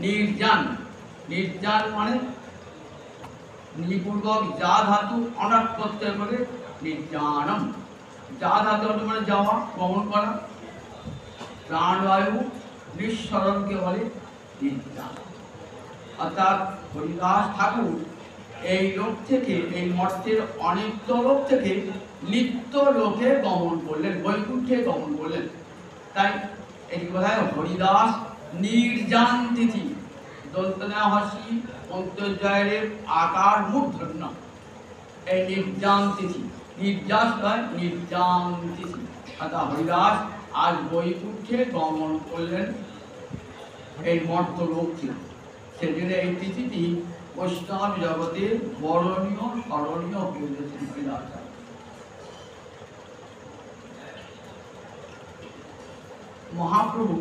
নির্জান, নির্জান মানে নিপূর্বক যা ধাতু অনাট প্রত্যয় করে নির্জানম। যা ধাতু মানে যাওয়া, গমন করা। প্রাণবায়ু নিঃসরণকে বলে নির্জান। অর্থাৎ হরিদাস ঠাকুর এই লোক থেকে, এই মর্তের অনিত্য লোক থেকে নিত্য লোকে গমন করলেন, বৈকুণ্ঠে গমন করলেন। তাই এটি কোথায়? হরিদাস নির্জান তিথি। দন্তনা হাসি অন্তর্জয়ের আকার মূর্ধন্য। এই নির্জান তিথি, নির্যাস নয়, নির্জান তিথি। অর্থাৎ হরিদাস আজ বৈকুণ্ঠে গমন করলেন এই মর্ত লোক থেকে। সেজন্য এই তিথিটি বৈষ্ণব জগতে বরণীয় স্মরণীয় হয়ে গেছেন হরিদাস। মহাপ্রভু